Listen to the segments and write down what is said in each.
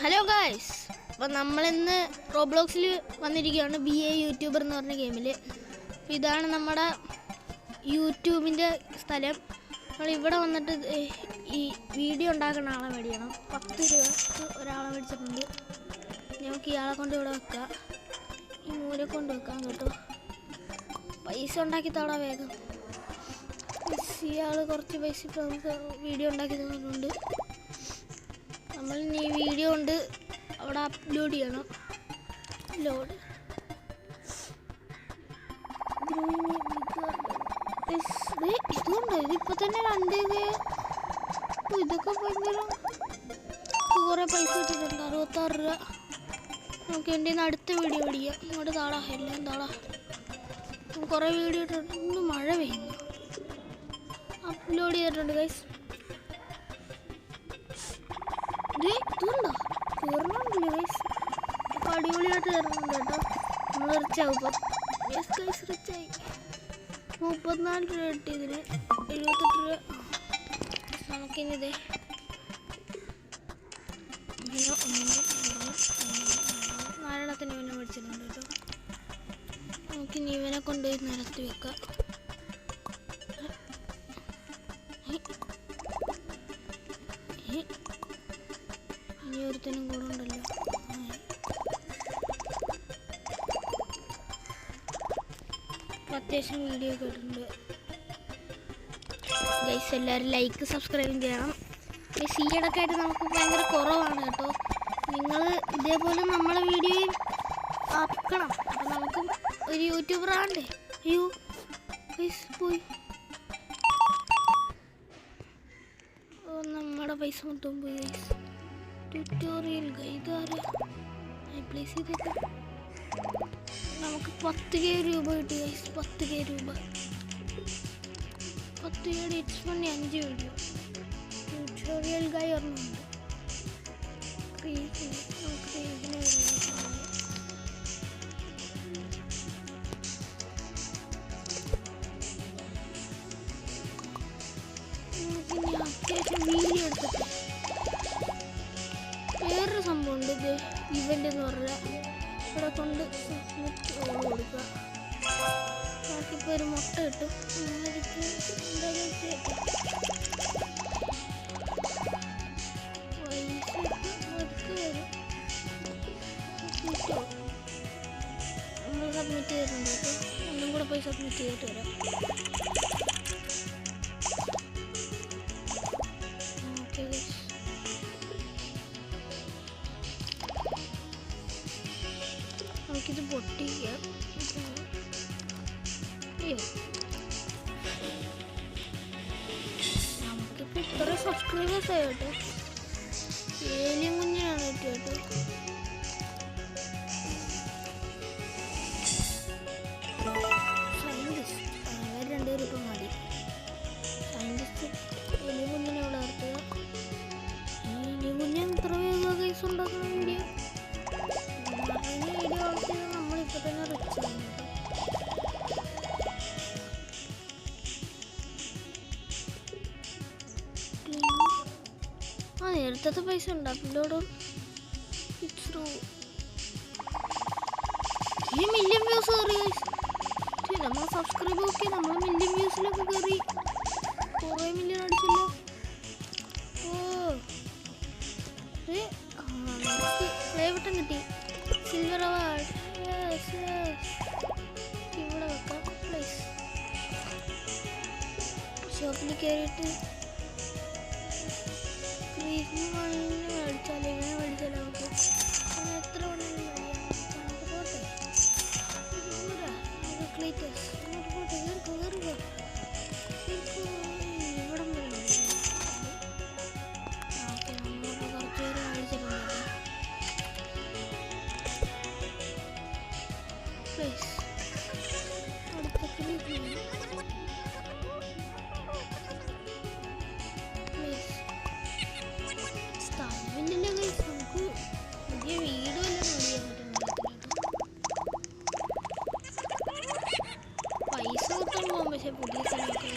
Hello guys, അപ്പോൾ നമ്മളിന്ന് റോബ്ലോക്സിൽ വന്നിരിക്കുകയാണ്. BA യൂട്യൂബർ എന്ന് പറഞ്ഞ ഗെയിമിൽ. ഇതാണ് നമ്മുടെ യൂട്യൂബിൻ്റെ സ്ഥലം. നമ്മളിവിടെ വന്നിട്ട് ഈ വീഡിയോ ഉണ്ടാക്കുന്ന ആളെ മേടിക്കണം. 10 രൂപ ഒരാളെ മേടിച്ചിട്ടുണ്ട്. നമുക്ക് ഇയാളെ കൊണ്ട് ഇവിടെ വെക്കാം, ഈ മൂലെ കൊണ്ട് വെക്കാം കേട്ടോ. പൈസ ഉണ്ടാക്കി തടാ വേഗം. ഇയാൾ കുറച്ച് പൈസ ഇപ്പോൾ നമുക്ക് വീഡിയോ ഉണ്ടാക്കി തന്നിട്ടുണ്ട്. നമ്മൾ ഇനി ഈ വീഡിയോ കൊണ്ട് അവിടെ അപ്ലോഡ് ചെയ്യണം. ലോഡ് ഇതുണ്ട്. ഇതിപ്പോൾ തന്നെ 2K. ഇതൊക്കെ ഭയങ്കര കുറേ പൈസ കിട്ടിയിട്ടുണ്ട്. 66 രൂപ. നമുക്ക് എൻ്റെ അടുത്ത വീഡിയോ പിടിക്കാം. ഇങ്ങോട്ട് താടാ, എല്ലാം താടാ. കുറേ വീഡിയോ ഇട്ടിട്ടുണ്ട്. ഇന്ന് മഴ പെയ്യുന്നു. അപ്ലോഡ് ചെയ്തിട്ടുണ്ട് ഗൈസ്. ഇതുണ്ടോ കയറണുണ്ടല്ലോ ഗൈസ്. അപ്പോൾ അടിപൊളിയായിട്ട് കയറുന്നുണ്ട് കേട്ടോ. നമ്മൾ റിച്ചാവും ഇപ്പം. Yes guys, റിച്ചായി. 34 രൂപ കിട്ടിയതിന് 78 രൂപ. നമുക്കിനിതേ 4 ഇവനെ മേടിച്ചിട്ടുണ്ട് കേട്ടോ. നമുക്കിനി ഇവനെ കൊണ്ടുപോയി നിരത്തി വെക്കാം. ഇനി ഒരുത്തനും കൂടെ ഉണ്ടല്ലോ. അത്യാവശ്യം വീഡിയോ ഒക്കെ ഇട്ടിട്ടുണ്ട് ഗൈസ്. എല്ലാവരും ലൈക്ക് സബ്സ്ക്രൈബും ചെയ്യണം. സീഡൊക്കെ ആയിട്ട് നമുക്ക് ഭയങ്കര കുറവാണ് കേട്ടോ. നിങ്ങൾ ഇതേപോലെ നമ്മളെ വീഡിയോയും ആക്കണം. അപ്പം നമുക്കും ഒരു യൂട്യൂബർ ആണ്ടേ. അയ്യോ ഗൈസ് പോയി. നമ്മുടെ പൈസ മൊത്തം പോയി ഗൈസ്. ട്യൂട്ടോറിയൽ ഗൈഡ് പ്ലേസ് ചെയ്തേക്ക്. നമുക്ക് 10K രൂപ കിട്ടി ഗൈസ്. 10K രൂപ. 10K it's money 5 video. Tutorial guy ഒരെണ്ണമുണ്ട്. പിന്നെ അത്യാവശ്യം വീഡിയോ എടുത്തിട്ട് വേറൊരു സംഭവമുണ്ട്. ഇത് ഇവൻ്റ് എന്ന് പറഞ്ഞാൽ ഇവിടെ കൊണ്ട് കൊടുക്കുക. നമുക്കിപ്പോൾ ഒരു മുട്ട കിട്ടും. നമ്മൾ സബ്മിറ്റ് ചെയ്തിട്ടുണ്ട് കേട്ടോ. ഒന്നും കൂടെ പോയി സബ്മിറ്റ് ചെയ്തിട്ട് വരാം. ഓക്കെ ഗൈസ്, നമുക്കിത് പൊട്ടിക്കാം. അയ്യോ, നമുക്കിപ്പോൾ ഇത്ര സബ്സ്ക്രൈബേഴ്സ് ആയി കേട്ടോ. ഏലിയൻ കുഞ്ഞാണ് കേട്ടോ. സയൻറ്റിസ്റ്റ് 2 രൂപ മതി. സയൻറ്റിസ്റ്റ് ഏലിയൻ കുഞ്ഞിനെ ഇവിടെ നിർത്തുക. ഏലിയൻ കുഞ്ഞൻ ഇത്ര വേഗം കേസ് ഉണ്ടാക്കുന്ന വീഡിയോ നമ്മളിപ്പോൾ തന്നെ റിച്ച് ആണ്. നേരത്തെ പൈസ ഉണ്ട്. അപ്ലോഡ് ഈ മില്യൺ വ്യൂസ് കയറി. നമ്മൾ സബ്സ്ക്രൈബ് നോക്കി നമ്മൾ മില്യൺ വ്യൂസിലൊക്കെ കയറി. കുറേ മില്യൺ അടിച്ചല്ലോ. നമുക്ക് പ്ലേ ബട്ടൺ കിട്ടി. Silver award. ഇവിടെ വെക്കാം. പ്ലീസ് ഷോപ്പിൽ കയറിയിട്ട് മേടിച്ചാലോ ഇങ്ങനെ മേടിച്ചാലോ നമുക്ക് എത്ര വേണമെങ്കിലും മേടിക്കാം. നമുക്ക് പോട്ടെ. ക്ലീറ്റേഴ്സ് പോട്ടെ. കയറുക ഇവിടം വരെ. ഓക്കെ, നമ്മളിപ്പോൾ കുറച്ച് പേര് മേടിച്ചിട്ടുണ്ട്. പ്ലീസ് അടുത്ത ക്ലീറ്റ് സ്ഥലമില്ലല്ലോ ഗൈസ്. നമുക്ക് പുതിയ വീഡിയോ എല്ലാം ചെയ്യാൻ പറ്റുന്നുണ്ട്. പൈസ കിട്ടാൻ പോകും. പക്ഷേ പുതിയ സ്ഥലമൊക്കെ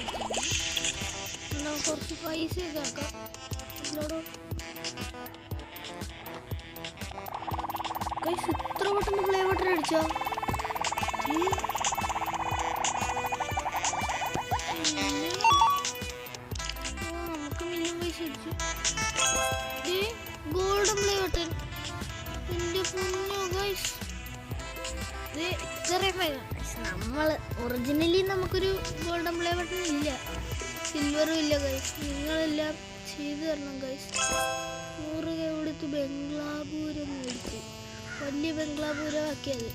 നമുക്ക് കുറച്ച് പൈസയൊക്കെ ആക്കാം. ഗൈസ് ഇത്ര പെട്ടെന്ന് പ്ലേ ബട്ടൺ അടിച്ചോ? നമുക്ക് മിനിമം പൈസ അടിച്ചു. Golden play button. എൻ്റെ പൊന്നോ ഗൈസ്, നമ്മൾ ഒറിജിനലി നമുക്കൊരു ഗോൾഡൻ പ്ലേ ബട്ടൺ ഇല്ല, സിൽവറും ഇല്ല ഗൈസ്. നിങ്ങളെല്ലാം ചെയ്തു തരണം ഗൈസ്. 100 രൂപ കൊടുത്ത് ബംഗ്ലാപൂരം മേടിച്ചു. വലിയ ബംഗ്ലാപൂരമാക്കിയത്,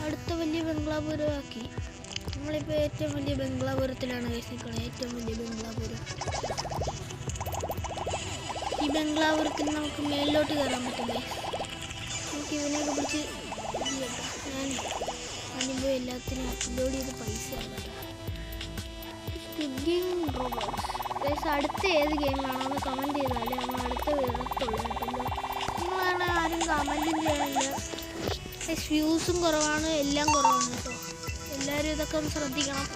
അടുത്ത വലിയ ബംഗ്ലാപൂരമാക്കി. നമ്മളിപ്പോൾ ഏറ്റവും വലിയ ബംഗ്ലാപുരത്തിലാണ് ഗൈസ് നിൽക്കുന്നത്. ഏറ്റവും വലിയ ബംഗ്ലാപുരം. ഈ ബംഗ്ലാപുരത്തിൽ നമുക്ക് മേലിലോട്ട് കയറാൻ പറ്റും ഗൈസ്. നമുക്ക് ഇവനെയൊക്കെ പിടിച്ച് ഞാൻ അതിൻ്റെ എല്ലാത്തിനും അപ്ലോഡ് ചെയ്ത് പൈസ ആകട്ടെ. ഗൈസ് അടുത്ത ഏത് ഗെയിം വേണമെന്ന് കമൻറ്റ് ചെയ്താലേ നമ്മൾ അടുത്ത വിടത്തുള്ളൂ കേട്ടല്ലോ. നിങ്ങളാണ് ആരും കമൻറ്റും ചെയ്യാനില്ല. വ്യൂസും കുറവാണ്, എല്ലാം കുറവാണ് കേട്ടോ. എല്ലാവരും ഇതൊക്കെ ഒന്ന് ശ്രദ്ധിക്കണം.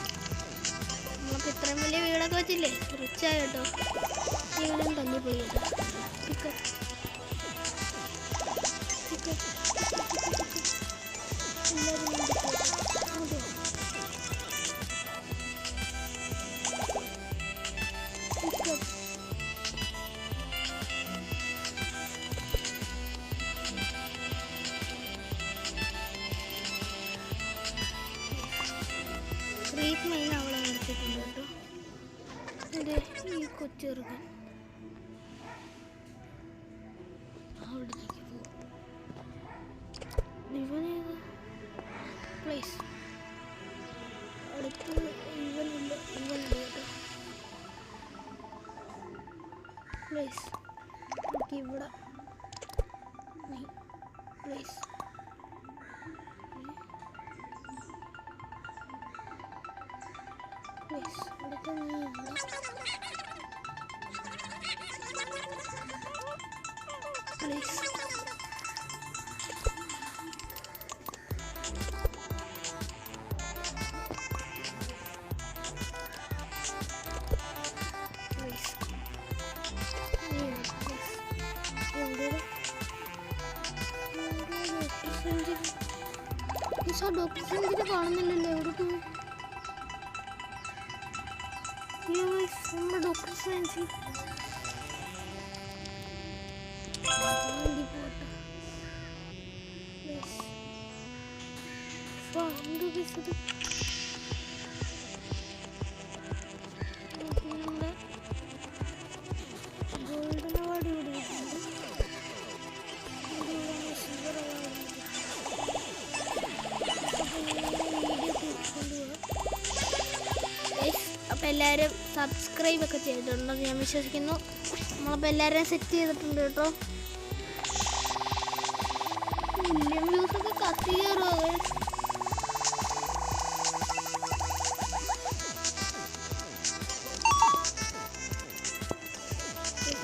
നമുക്ക് ഇത്രയും വലിയ വീടൊക്കെ വെച്ചില്ലേ, റിച്ചായി കേട്ടോ. വീടും തല്ലിപ്പോയി കേട്ടോ. ക്രീപ്പ് മെയിൻ അവളെ നിർത്തിയിട്ടുണ്ട് കേട്ടോ. അതെ, ഈ കൊച്ചെറുക്കൻ അവിടേക്ക് പോകും. ഇവനേത് പ്ലേസ് അടുത്ത് ഇവനുണ്ട് കേട്ടോ. പ്ലേസ് നമുക്ക് ഇവിടെ പ്ലേസ് അടുത്ത നീ പ്ലേസ് ഡോക്ടർ സെഞ്ചുറി കാണുന്നില്ലല്ലോ. എവിടെ പോയി നമ്മുടെ ഡോക്ടർ സെഞ്ചുറി? നമ്മുടെ ഗോൾഡൻ അവാർഡ് ഇവിടെ കിട്ടുന്നുണ്ട്. Silver award. അപ്പോൾ എല്ലാവരും സബ്സ്ക്രൈബ് ഒക്കെ ചെയ്തിട്ടുണ്ടെന്ന് ഞാൻ വിശ്വസിക്കുന്നു. നമ്മളപ്പോൾ എല്ലാവരെയും സെറ്റ് ചെയ്തിട്ടുണ്ട് കേട്ടോ. മില്യൺ വ്യൂസൊക്കെ കത്തി കയറുമോ?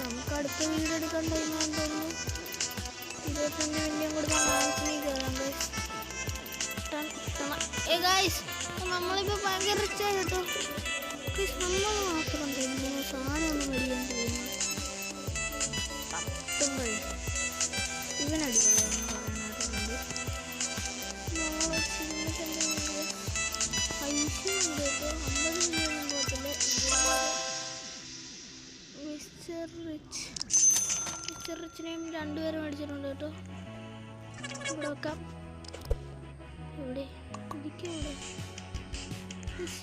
നമുക്ക് അടുത്ത വീഡിയോ എടുക്കാൻ ടൈമാണെന്ന് തോന്നുന്നു. 25 മില്യൺ കൊടുക്കാൻ മാക്സിമം കയറാം ഗൈസ്. നമ്മളിപ്പോൾ ഭയങ്കര റിച്ചായി കേട്ടോ. നമ്മൾ മാത്രം തരുന്നു സാധനം ഒന്നും മേടിക്കാൻ പോകുന്നു. ഇവനടിപൊളിയാണ് പറയാനായിട്ടുണ്ട്. പൈസ ഉണ്ട് കേട്ടോ. 50 മില്യൺ പോകത്തില്ല. മിസ്റ്റർ റിച്ചിനെയും 2 പേര് മേടിച്ചിട്ടുണ്ട് കേട്ടോ. ഇവിടെ വെക്കാം. ഇവിടെ ഇരിക്കാം.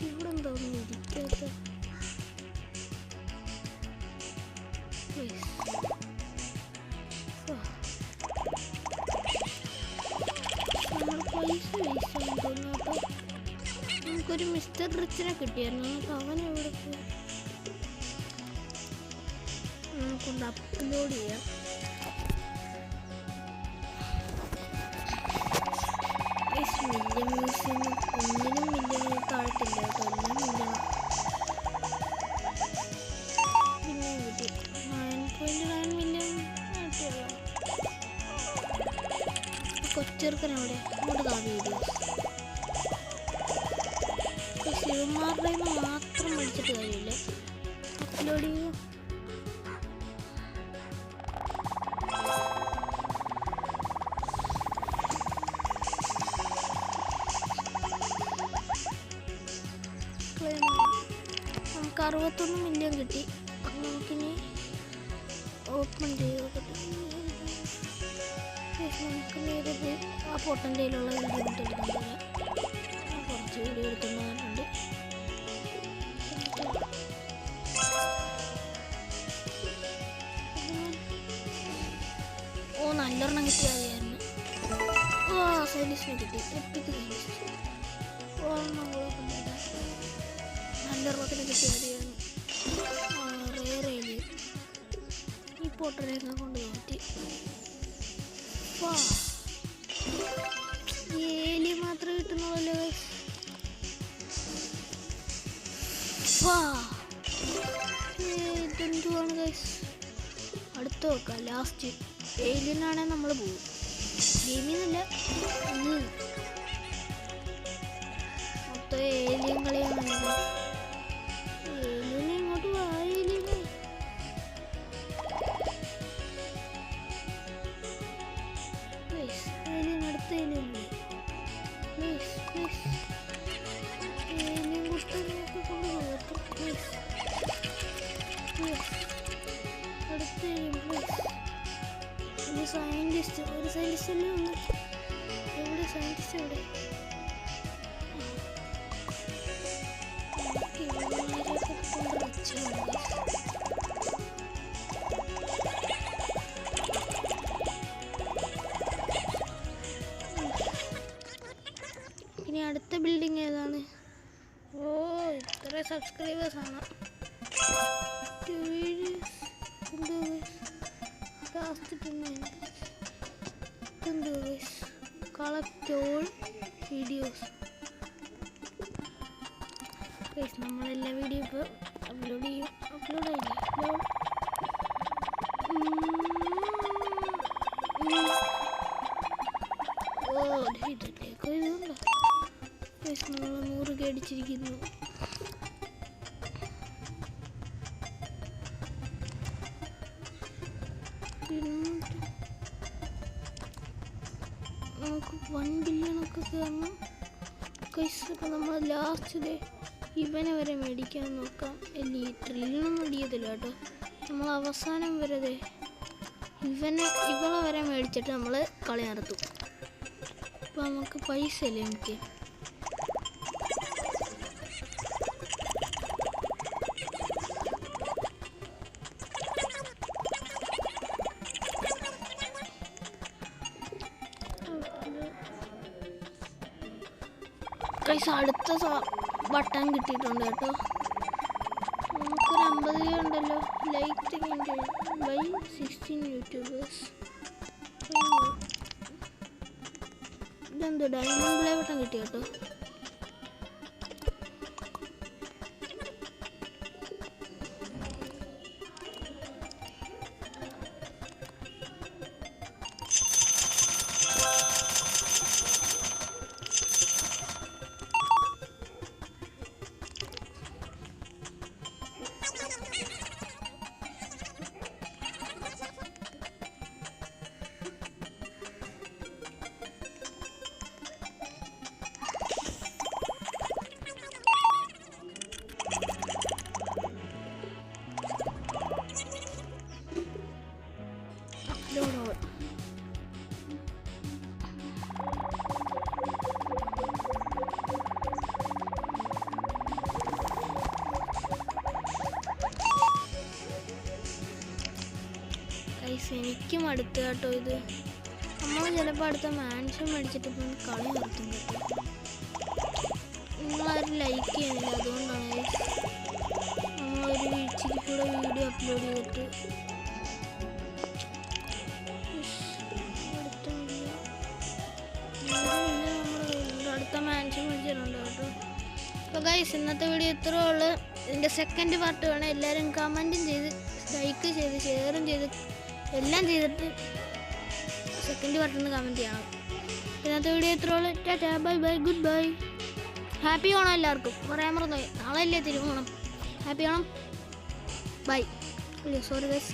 ഇവിടെ തോന്നുന്നു ഇരിക്കാത്ത. നമ്മൾ പൈസ വേസ്റ്റ് തോന്നുന്നു കേട്ടോ. നമുക്കൊരു മിസ്റ്റർ റിച്ചിനെ കിട്ടിയായിരുന്നു. നമുക്ക് അവനെവിടെ പോയി നമുക്കൊന്ന് അപ്ലോഡ് ചെയ്യാം. മില്യൺ വ്യൂസിന് ഒന്നിനും മില്യൺ താഴ്ത്തില്ല കേട്ടോ. എല്ലാം മില്യൺ. പിന്നെ കിട്ടി 9.9 മില്യൺ ആയിട്ടുള്ള കൊച്ചെറുക്കനവിടെ അങ്ങോട്ട് കാണും വീഡിയോസ്. ശിവന്മാരുടെ മാത്രം മേടിച്ചിട്ട് കാര്യമില്ല, അപ്ലോഡ് ചെയ്യും. നമുക്ക് 61 മില്യൺ കിട്ടി. നമുക്കിനി ഓപ്പൺ ചെയ്ത് നമുക്കിനി ഇത് ആ പൊട്ടൻ്റെയിലുള്ള വീഡിയോ എടുക്കാൻ പോലെ കുറച്ച് വീഡിയോ എടുത്തുകൊണ്ട് വന്നിട്ടുണ്ട്. ഓ നല്ലൊരെണ്ണം കിട്ടിയായിരുന്നു. ഓ സൈലിസ്റ്റിനെ കിട്ടി. എപ്പിക്ക് സൈലിസ്റ്റ് നല്ല റോട്ടിനെ കിട്ടിയായിരുന്നു. റെയർ ഏലിയൻ ഈ പൊട്ടനെയൊക്കെ കൊണ്ട് നോക്കി ഏലിയൻ മാത്രമേ കിട്ടുന്നുള്ളൂ. ഇതെന്തുവാണ് ഗൈസ്? അടുത്ത് നോക്കാം. ലാസ്റ്റ് ഏലിയനാണെങ്കിൽ നമ്മൾ പോകും. ഗെയിമിന്നല്ല മൊത്തം ഏലിയൻ കളിയാണ്. ഏലിയൻ ഇങ്ങോട്ട് വാ. ഏലിയൻ അടുത്ത ഏലിയൻ ഏലിയൻ കുട്ടനൊക്കെ കൊണ്ടുപോകും. അടുത്ത ഒരു സയൻറ്റിസ്റ്റ് അല്ലേ ഉള്ളു. എവിടെ സയൻറ്റിസ്റ്റ്? എവിടെ? ഇനി അടുത്ത ബിൽഡിംഗ് ഏതാണ്? ഓ ഇത്ര സബ്സ്ക്രൈബേഴ്സാണ്. Collect all videos. നമ്മളെല്ലാ വീഡിയോ ഇപ്പോൾ അപ്ലോഡ് ചെയ്യും. അപ്ലോഡായില്ലേ? ഓ ഇതിലേക്ക് ഇതുണ്ടോ? നമ്മൾ 100 അടിച്ചിരിക്കുന്നു. നമുക്ക് 1 ബില്യണൊക്കെ കയറണം. അപ്പോൾ നമ്മൾ ലാസ്റ്റ് ഇവനെ വരെ മേടിക്കാൻ നോക്കാം. ഈ ട്രില്യണൊന്നും അടിയത്തില്ല കേട്ടോ. നമ്മൾ അവസാനം വരെ ഇവളെ വരെ മേടിച്ചിട്ട് നമ്മൾ കളി നടത്തും. അപ്പോൾ നമുക്ക് പൈസ അല്ലേ നമുക്ക്. അടുത്ത ബട്ടൺ കിട്ടിയിട്ടുണ്ട് കേട്ടോ. നമുക്കൊരു 50 ഉണ്ടല്ലോ. ലൈക്ക് ബൈ 16 യൂട്യൂബേഴ്സ്. ഇതെന്തോ ഡയമണ്ട് പ്ലേ ബട്ടൺ കിട്ടി കേട്ടോ. എനിക്കും അടുത്ത് കേട്ടോ. ഇത് നമ്മൾ ചിലപ്പോൾ അടുത്ത മാൻഷൻ മേടിച്ചിട്ട് ഇപ്പം കളി നിർത്തും കേട്ടോ. നിങ്ങളാരും ലൈക്ക് ചെയ്യുന്നില്ല. അതുകൊണ്ടാണ് നമ്മളൊരു ഇച്ചിരി കൂടെ വീഡിയോ അപ്ലോഡ് ചെയ്തിട്ട് അടുത്ത മാൻഷൻ മേടിച്ചിട്ടുണ്ട് കേട്ടോ. അപ്പോൾ ഗൈസ് ഇന്നത്തെ വീഡിയോ ഇത്രേ ഉള്ളൂ. ഇതിൻ്റെ സെക്കൻഡ് പാർട്ട് വേണം. എല്ലാവരും കമൻറ്റും ചെയ്ത് ലൈക്ക് ചെയ്ത് ഷെയറും ചെയ്ത് എല്ലാം ചെയ്തിട്ട് സെക്കൻഡ് പാർട്ടിന്ന് കമൻറ്റ് ചെയ്യണം. ഇന്നത്തെ വീഡിയോ ഇത്രേ ഉള്ളൂ. Tata bye bye good bye. Happy Onam എല്ലാവർക്കും. പറയാൻ മറന്നുപോയി. നാളെ അല്ലേ Thiruvonam. Happy Onam. Bye. Sorry guys.